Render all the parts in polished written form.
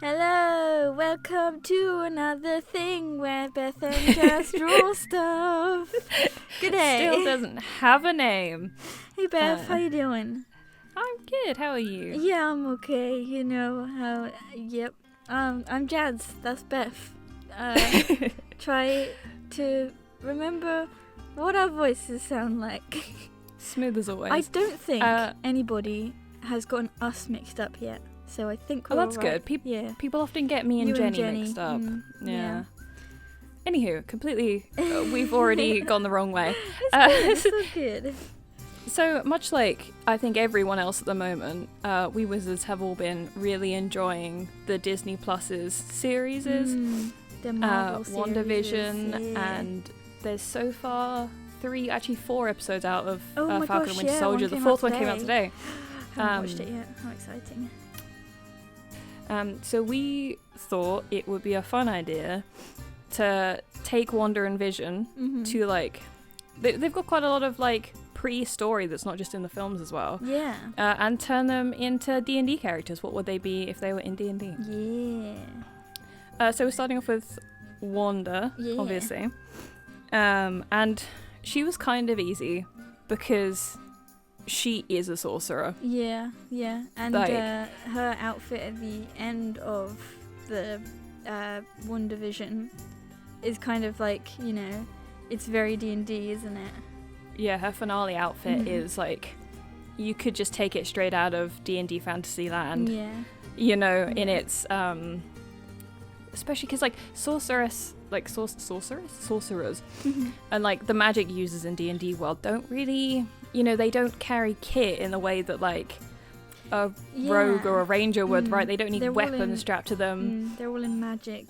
Hello, welcome to another thing where Beth and Jazz draw stuff. Good day. Still doesn't have a name. Hey Beth, how you doing? I'm good, how are you? Yeah, I'm okay. You know how, yep. I'm Jazz, that's Beth. Try to remember what our voices sound like. Smooth as always. I don't think anybody has gotten us mixed up yet. So I think we're that's right. good. Yeah. People often get me and You Jenny mixed up. Yeah. Anywho, completely, we've already gone the wrong way. It's so good. So much like I think everyone else at the moment, we wizards have all been really enjoying the Disney Plus's series, The Marvel WandaVision, and there's so far 4 episodes out of Falcon and Winter Soldier. The fourth one came out today. I haven't watched it yet. How exciting. So we thought it would be a fun idea to take Wanda and Vision to like, they've got quite a lot of like pre-story that's not just in the films as well. Yeah. And turn them into D&D characters. What would they be if they were in D&D? Yeah. So we're starting off with Wanda, obviously. And she was kind of easy because she is a sorcerer. Yeah. And like, her outfit at the end of the WandaVision is kind of like, you know, it's very D&D, isn't it? Yeah, her finale outfit is like, you could just take it straight out of D&D Fantasyland. Yeah. You know, in its, especially because like sorcerers, and like the magic users in D&D world don't really, you know, they don't carry kit in the way that like a rogue or a ranger would, right? They don't need weapons strapped to them. They're all in magic,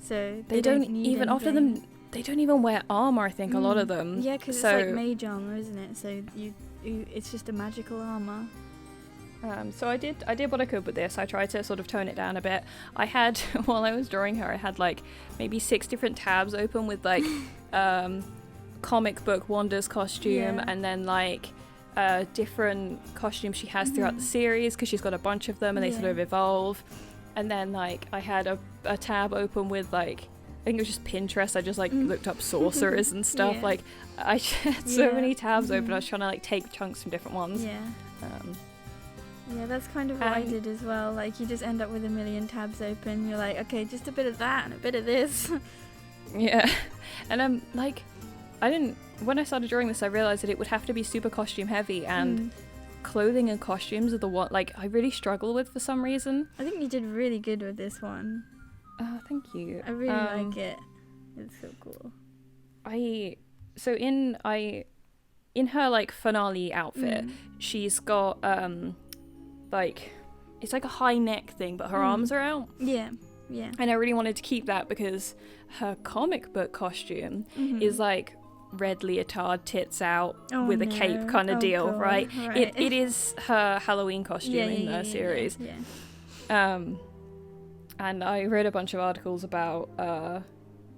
so they don't even offer them. They don't even wear armor. I think a lot of them. Yeah, because it's like mage armor, isn't it? So you it's just a magical armor. So I did what I could with this. I tried to sort of tone it down a bit. I had, while I was drawing her, I had like maybe 6 different tabs open with like comic book Wanda's costume, and then like different costumes she has throughout the series, because she's got a bunch of them and they sort of evolve. And then like I had a tab open with like, I think it was just Pinterest. I just like looked up sorcerers and stuff. Like I had so many tabs open. I was trying to like take chunks from different ones. Yeah, that's kind of what I did as well. Like, you just end up with a million tabs open. You're like, okay, just a bit of that and a bit of this. Yeah. And like, when I started drawing this, I realized that it would have to be super costume heavy, and clothing and costumes are the one, like, I really struggle with for some reason. I think you did really good with this one. Oh, thank you. I really like it. It's so cool. In her, like, finale outfit, she's got, like, it's like a high neck thing, but her arms are out. Yeah. And I really wanted to keep that because her comic book costume is like red leotard, tits out, with a cape kind of deal, God. right? It is her Halloween costume in the series. And I read a bunch of articles about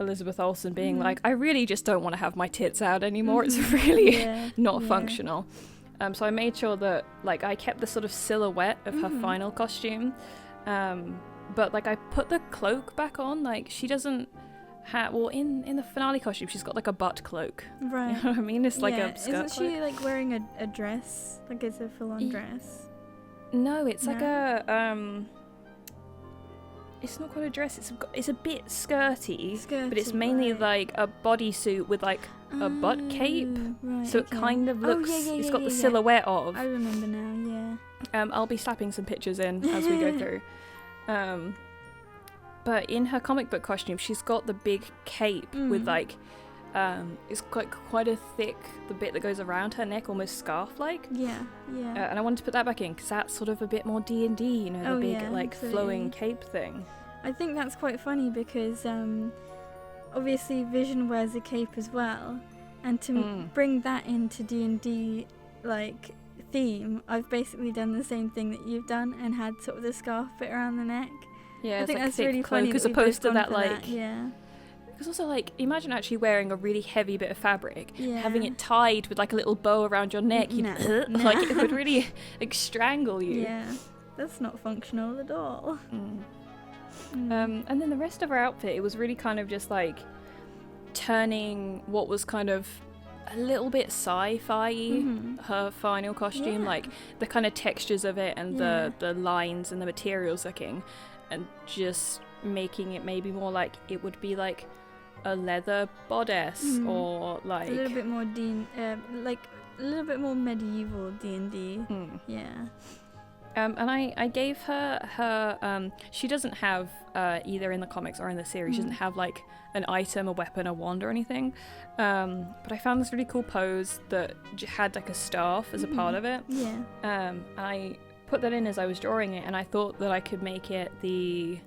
Elizabeth Olsen being like, I really just don't want to have my tits out anymore. It's really not functional. So I made sure that like I kept the sort of silhouette of her final costume, but like I put the cloak back on. Like she doesn't have, well, in the finale costume she's got like a butt cloak, right? You know what I mean? It's like a skirt. Isn't she like wearing a dress? Like it's a full-on dress? No, it's like a it's not quite a dress. It's a bit skirty, but it's mainly like a bodysuit with like a butt cape. Right, so it kind of looks. It's got the silhouette of. I remember now. Yeah. I'll be slapping some pictures in as we go through. But in her comic book costume, she's got the big cape with like, it's quite a thick, the bit that goes around her neck, almost scarf-like. Yeah. And I wanted to put that back in because that's sort of a bit more D&D, you know, the big like flowing cape thing. I think that's quite funny because obviously Vision wears a cape as well, and to bring that into D&D like theme, I've basically done the same thing that you've done and had sort of the scarf bit around the neck. Yeah, I think like that's really funny as opposed to that like that, yeah. Because also, like, imagine actually wearing a really heavy bit of fabric, having it tied with like a little bow around your neck. Like it would really like strangle you. Yeah, that's not functional at all. And then the rest of her outfit, it was really kind of just like turning what was kind of a little bit sci-fi her final costume, like the kind of textures of it and the lines and the materials looking, and just making it maybe more like it would be like a leather bodice or like a little bit more like a little bit more medieval D&D. And I gave her she doesn't have either in the comics or in the series, she doesn't have like an item, a weapon, a wand or anything, but I found this really cool pose that had like a staff as a part of it. And I put that in as I was drawing it, and I thought that I could make it the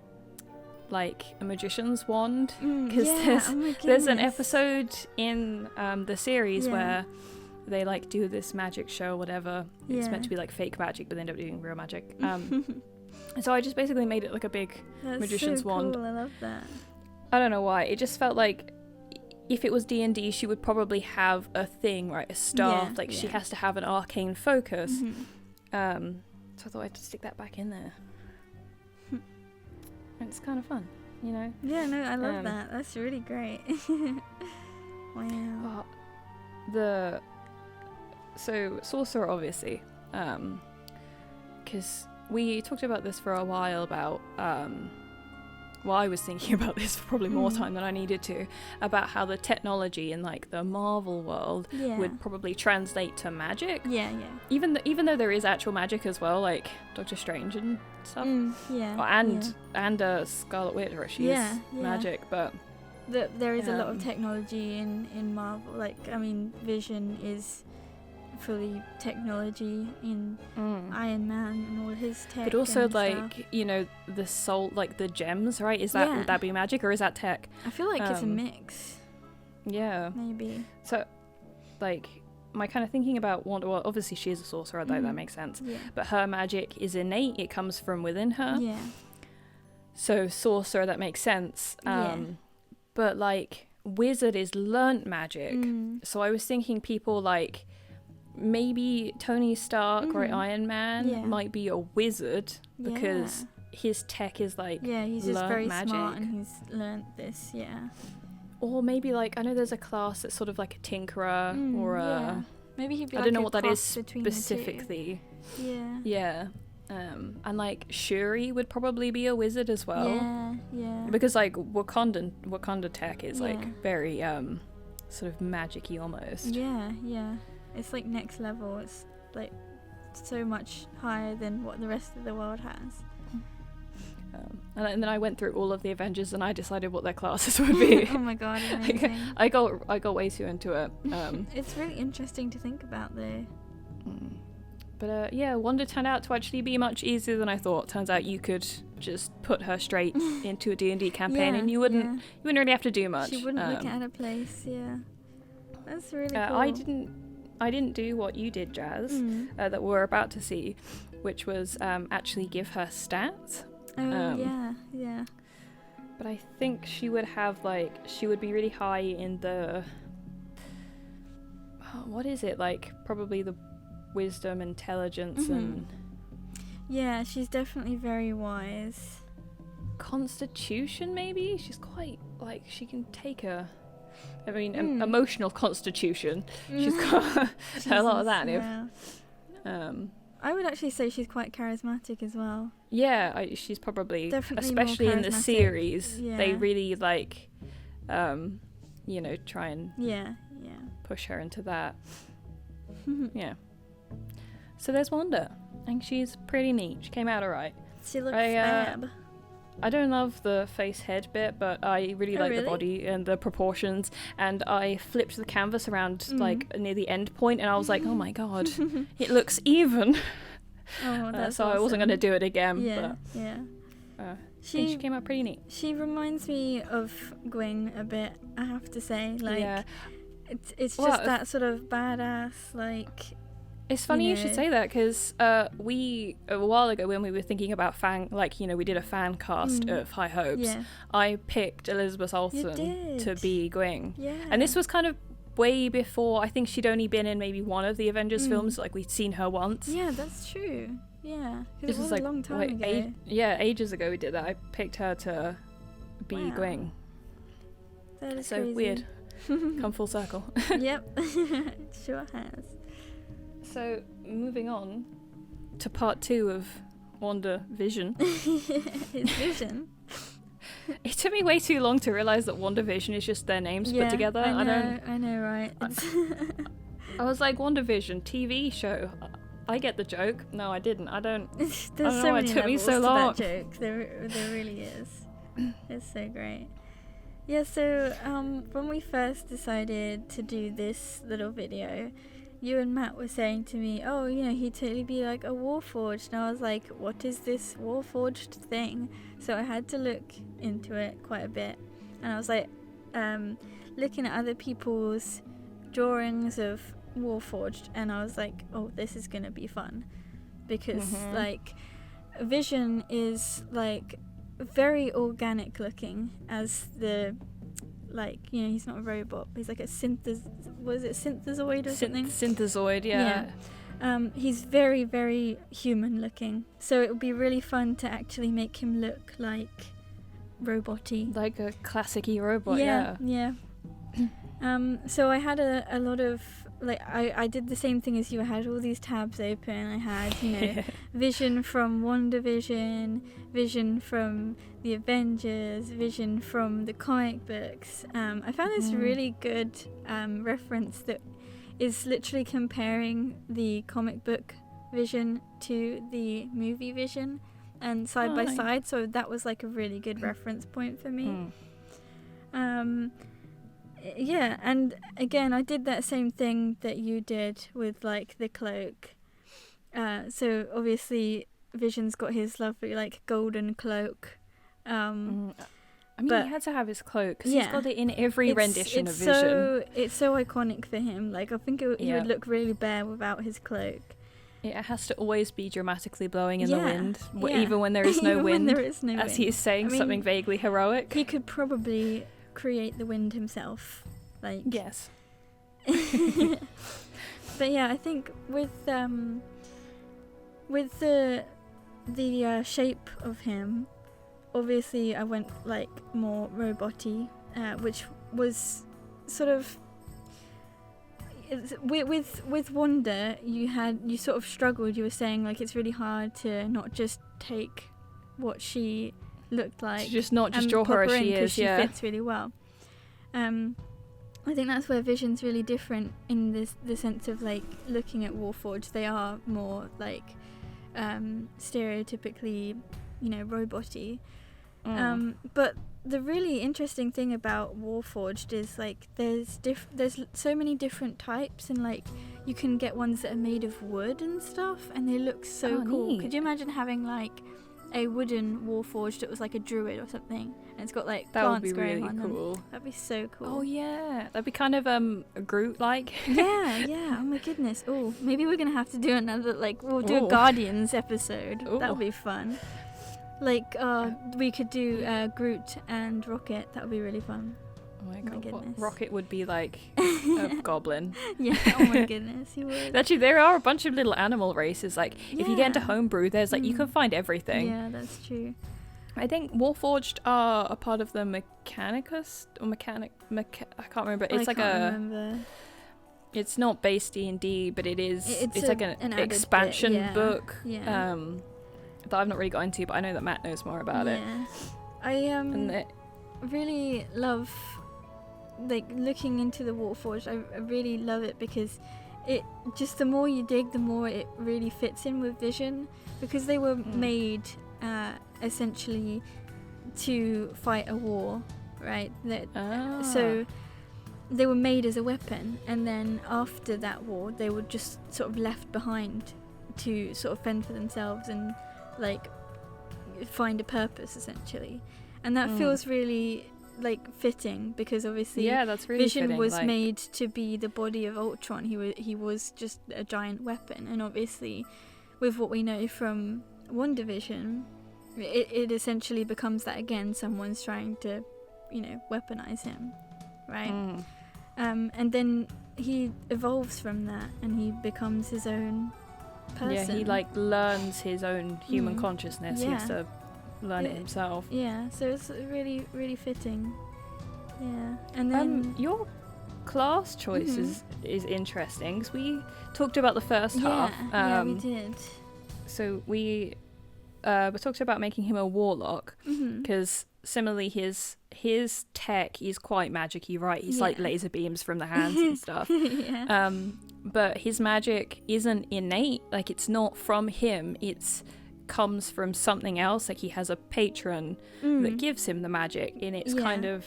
like a magician's wand, because there's an episode in the series where they like do this magic show or whatever. It's meant to be like fake magic, but they end up doing real magic. So I just basically made it like a big magician's wand. Cool. I love that. I don't know why. It just felt like if it was D&D, she would probably have a thing, right? A staff. She has to have an arcane focus. So I thought I'd just stick that back in there. And it's kind of fun, you know? Yeah, no, I love that. That's really great. Wow. So Sorcerer, obviously, because we talked about this for a while about, I was thinking about this for probably more time than I needed to, about how the technology in like the Marvel world would probably translate to magic. Even though there is actual magic as well, like Doctor Strange and stuff. And Scarlet Witch, she is magic, but there is a lot of technology in Marvel. Like, I mean, Vision is fully technology in Iron Man and all his tech, but also and like stuff. You know, the soul, like the gems, right? Is that would that be magic or is that tech? I feel like it's a mix. Maybe. So like my kind of thinking about Wanda, well, obviously she is a sorcerer, though that makes sense, but her magic is innate, it comes from within her. So sorcerer, that makes sense. But like wizard is learnt magic. So I was thinking people like maybe Tony Stark or Iron Man might be a wizard because his tech is like he's just very magic. Smart and he's learnt this. Or maybe like I know there's a class that's sort of like a tinkerer or a maybe he'd be I like don't know a what that is cross between specifically. The two. And like Shuri would probably be a wizard as well. Because like Wakanda tech is like very sort of magic-y almost. It's like next level. It's like so much higher than what the rest of the world has. And then I went through all of the Avengers and I decided what their classes would be. Oh my god, amazing. I got way too into it. It's really interesting to think about though. But Wanda turned out to actually be much easier than I thought. Turns out you could just put her straight into a D&D campaign and you wouldn't really have to do much. She wouldn't look out of place. That's really cool. I didn't do what you did, Jazz, that we're about to see, which was actually give her stats. But I think she would have she would be really high in the what is it, like probably the wisdom, intelligence, and she's definitely very wise. Constitution, maybe she's quite like she can take a emotional constitution. She's got a lot of that. I would actually say she's quite charismatic as well. She's probably definitely, especially in the series. They really try and push her into that. So there's Wanda. I think she's pretty neat. She came out alright. She looks fab. I don't love the face head bit, but I really like the body and the proportions. And I flipped the canvas around like near the end point, and I was like, oh my god, it looks even. Oh, that's so awesome. I wasn't going to do it again. She came out pretty neat. She reminds me of Gwing a bit, I have to say. It's just that sort of badass, like. It's funny you should say that, because we, a while ago when we were thinking about we did a fan cast of High Hopes, I picked Elizabeth Olsen to be Gwing. And this was kind of way before, I think she'd only been in maybe one of the Avengers films, like we'd seen her once. Yeah, that's true. Yeah, this because it was like a long time ago. Ages ago we did that. I picked her to be Gwing. That is so crazy. weird. Come full circle. Yep, it sure has. So moving on to part 2 of WandaVision. His vision. It took me way too long to realise that WandaVision is just their names put together. I know, right? I was like, WandaVision, TV show. I get the joke. No, I didn't. I don't. There's I don't so know why many it took me levels so to long. that joke. There really is. It's so great. Yeah, so when we first decided to do this little video, you and Matt were saying to me, oh, you know, he'd totally be like a Warforged. And I was like, what is this Warforged thing? So I had to look into it quite a bit. And I was like, looking at other people's drawings of Warforged, and I was like, oh, this is going to be fun. Because, like, Vision is, like, very organic looking as the... Like, you know, he's not a robot, but he's like a synthezoid or something? Synthezoid, yeah. He's very, very human looking. So it would be really fun to actually make him look like robot-y. Like a classic-y robot, yeah. So I had a lot of... Like, I did the same thing as you. I had all these tabs open. I had, you know, Vision from WandaVision, Vision from the Avengers, Vision from the comic books. I found this really good reference that is literally comparing the comic book Vision to the movie Vision and side by side. So that was like a really good reference point for me. Yeah, and again, I did that same thing that you did with, like, the cloak. So, obviously, Vision's got his lovely, like, golden cloak. I mean, he had to have his cloak, because he's got it in every rendition of Vision. It's so iconic for him. Like, I think he would look really bare without his cloak. It has to always be dramatically blowing in the wind, even when there is no wind, as he is saying something vaguely heroic. He could probably... create the wind himself, like, yes. But yeah, I think with the shape of him, obviously I went like more robot-y, which was sort of with Wanda. You sort of struggled. You were saying like it's really hard to not just take what she looked like, just not just draw her as she is. She fits really well. I think that's where Vision's really different in the sense of like looking at Warforged. They are more like stereotypically, you know, robot-y. But the really interesting thing about Warforged is like there's so many different types, and like you can get ones that are made of wood and stuff, and they look so cool. Neat. Could you imagine having like a wooden Warforged that was like a druid or something, and it's got like plants growing on them? Cool. That'd be so cool. Oh yeah, that'd be kind of Groot-like. yeah. Oh my goodness. Oh, maybe we're gonna have to do another, like, we'll do a Guardians episode. That would be fun. Like, we could do Groot and Rocket. That would be really fun. Oh my goodness. Rocket would be like a goblin. Yeah, oh my goodness, he would. Actually, there are a bunch of little animal races. Like, if you get into homebrew, there's like, you can find everything. Yeah, that's true. I think Warforged are a part of the Mechanicus, or I can't remember. It's like remember. It's not base D&D, but it is. It's like an expansion book. Yeah. That I've not really got into, but I know that Matt knows more about it. I really love, like, looking into the Warforged. I really love it because it just, the more you dig, the more it really fits in with Vision, because they were made essentially to fight a war, right? So they were made as a weapon, and then after that war they were just sort of left behind to sort of fend for themselves and like find a purpose essentially. And that feels really like fitting, because obviously that's really Vision fitting, was like, made to be the body of Ultron. He was just a giant weapon, and obviously with what we know from WandaVision, it essentially becomes that again. Someone's trying to, you know, weaponize him, right? And then he evolves from that, and he becomes his own person. Yeah, he like learns his own human consciousness. He has to learn it himself. Yeah, so it's really, really fitting. Yeah, and then your class choice is interesting because we talked about the first half. Yeah, we did. So we talked about making him a warlock because similarly his tech is quite magic-y, right? He's like laser beams from the hands and stuff. Yeah. But his magic isn't innate. Like, it's not from him. It's comes from something else. Like, he has a patron that gives him the magic, and it's kind of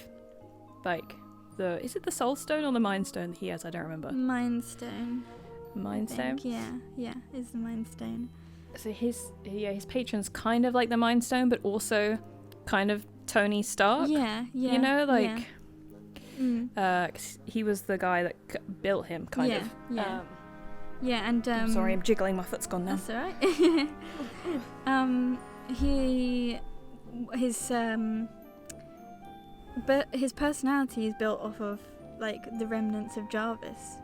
like is it the soul stone or the mind stone that he has? I don't remember. Mind stone. Mind stone? Yeah, it's the mind stone. So his patron's kind of like the mind stone, but also kind of Tony Stark. Yeah. You know, like 'cause he was the guy that built him, kind of. Yeah, and I'm sorry, I'm jiggling. My foot's gone now. That's alright. But his personality is built off of like the remnants of Jarvis,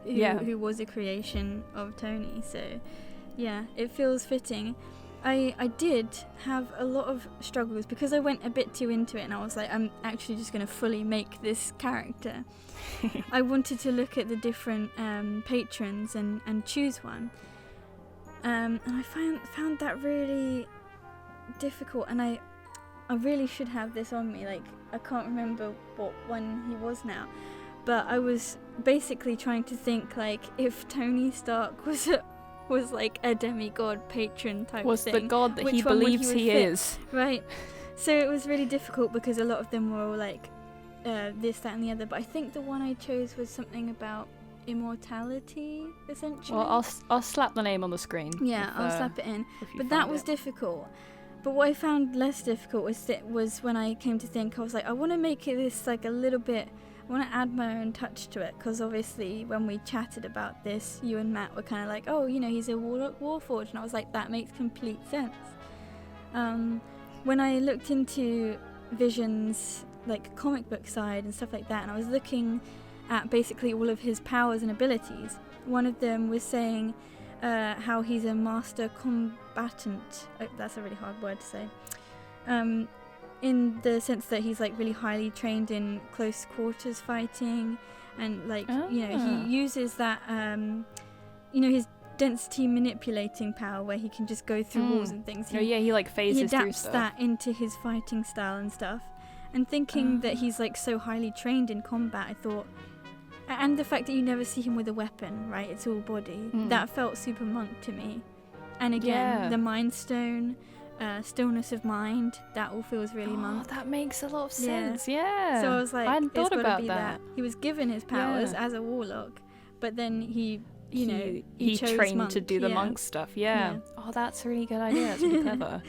who was a creation of Tony. So yeah, it feels fitting. I did have a lot of struggles because I went a bit too into it, and I was like, I'm actually just going to fully make this character. I wanted to look at the different patrons and choose one, and I found that really difficult, and I really should have this on me. Like, I can't remember what one he was now, but I was basically trying to think, like, if Tony Stark was like a demigod patron type was thing. Was the god that he believes he is. Right. So it was really difficult because a lot of them were all like this, that and the other. But I think the one I chose was something about immortality, essentially. Well, I'll slap the name on the screen. Yeah, I'll slap it in. But that was difficult. But what I found less difficult was when I came to think, I was like, I want to make it this like a little bit, I want to add my own touch to it, because obviously when we chatted about this, you and Matt were kind of like, oh, you know, he's a warlock warforged, and I was like, that makes complete sense. When I looked into Vision's like comic book side and stuff like that, and I was looking at basically all of his powers and abilities, one of them was saying how he's a master combatant. Oh, that's a really hard word to say. In the sense that he's like really highly trained in close quarters fighting, and like you know, he uses that you know, his density manipulating power where he can just go through walls and things. He like phases through adapts stuff. that into his fighting style and stuff. And thinking that he's like so highly trained in combat, I thought, and the fact that you never see him with a weapon, right? It's all body. That felt super monk to me. And again, the Mind Stone, stillness of mind, that all feels really monk. That makes a lot of sense. Yeah. So I was like, I hadn't thought about be that. He was given his powers as a warlock, but then he chose trained monk, to do the monk stuff. Yeah. Oh, that's a really good idea. That's really clever.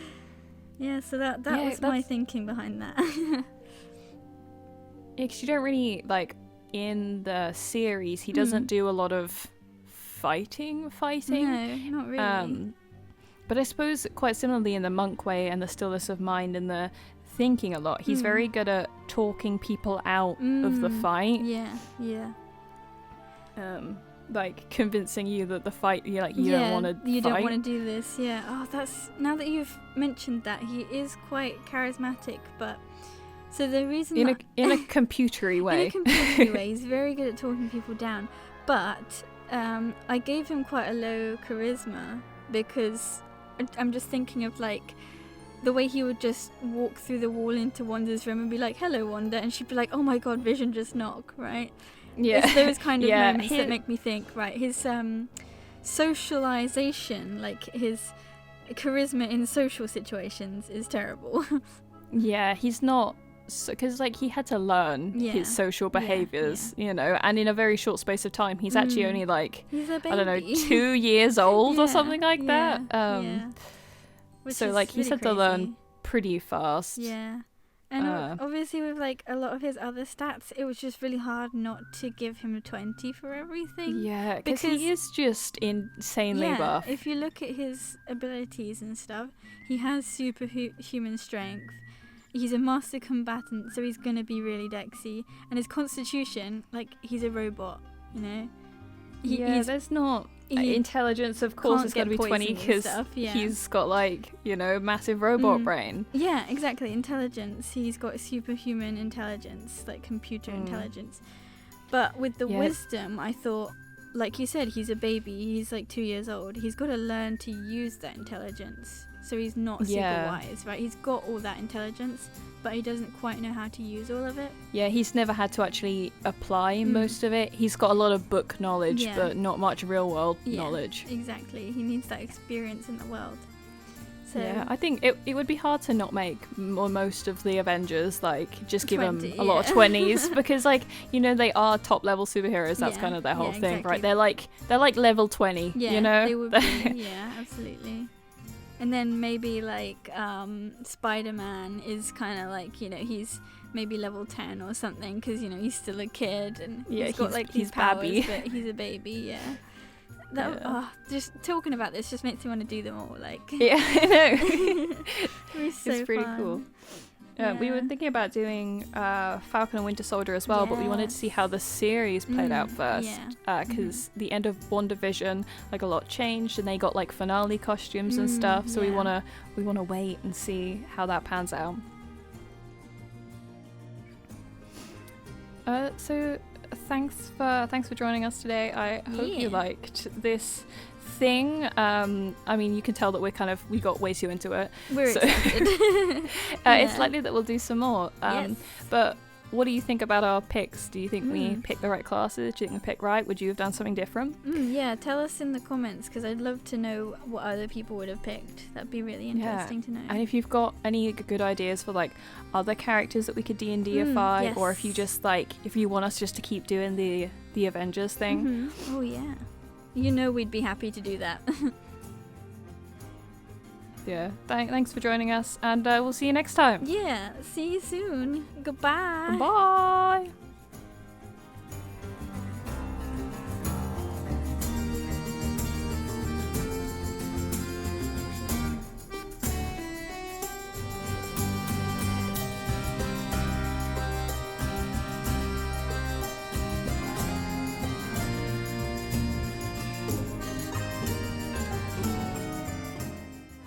Yeah. So that was my thinking behind that. Yeah, because you don't really, like, in the series, he doesn't do a lot of fighting. No, not really. But I suppose quite similarly in the monk way and the stillness of mind and the thinking a lot, he's very good at talking people out of the fight. Yeah. Like convincing you that the fight, you don't want to fight. You don't want to do this. Yeah. Oh, that's, now that you've mentioned that, he is quite charismatic, but so the reason in a computery way. In a computery way, he's very good at talking people down. But I gave him quite a low charisma because I'm just thinking of like the way he would just walk through the wall into Wanda's room and be like, "Hello, Wanda," and she'd be like, "Oh my God, Vision just knock," right? Yeah, it's those kind of moments that make me think. Right, his socialization, like his charisma in social situations, is terrible. Yeah, he's not. Because like he had to learn his social behaviours, you know, and in a very short space of time, he's actually only like, he's a baby. I don't know, 2 years old or something like that. So like he's had to learn pretty fast. Yeah, and obviously with like a lot of his other stats, it was just really hard not to give him a 20 for everything. Yeah, because he is just insanely buff. If you look at his abilities and stuff, he has superhuman strength. He's a master combatant, so he's going to be really dexy. And his constitution, like, he's a robot, you know? There's not intelligence, of course, can't is going to get be 20 poisoned and because stuff, yeah. he's got like, you know, massive robot brain. Yeah, exactly. Intelligence. He's got superhuman intelligence, like computer intelligence. But with the wisdom, I thought, like you said, he's a baby. He's like 2 years old. He's got to learn to use that intelligence. So he's not super wise, right? He's got all that intelligence, but he doesn't quite know how to use all of it. Yeah, he's never had to actually apply most of it. He's got a lot of book knowledge, but not much real world knowledge. Exactly. He needs that experience in the world. So yeah, I think it would be hard to not make most of the Avengers, like, just give them a lot of 20s because, like, you know, they are top level superheroes. That's kind of their whole thing, right? They're like level 20, you know? They would be, yeah, absolutely. And then maybe like Spider-Man is kind of like, you know, he's maybe level 10 or something because, you know, he's still a kid and he's got like these powers, but he's a baby, just talking about this just makes me want to do them all, like. Yeah, I know. It's pretty fun. Cool. We were thinking about doing Falcon and Winter Soldier as well, but we wanted to see how the series played out first, because the end of WandaVision, like, a lot changed, and they got like finale costumes and stuff. So we wanna wait and see how that pans out. So thanks for joining us today. I hope you liked this thing. I mean, you can tell that we got way too into it. We're excited. It's likely that we'll do some more. But what do you think about our picks? Do you think we picked the right classes? Do you think we picked right? Would you have done something different? Yeah, tell us in the comments because I'd love to know what other people would have picked. That'd be really interesting to know. And if you've got any good ideas for like other characters that we could D&Dify, or if you just if you want us just to keep doing the Avengers thing. Oh yeah. You know we'd be happy to do that. Yeah. Thanks for joining us, and we'll see you next time. Yeah. See you soon. Goodbye. Bye.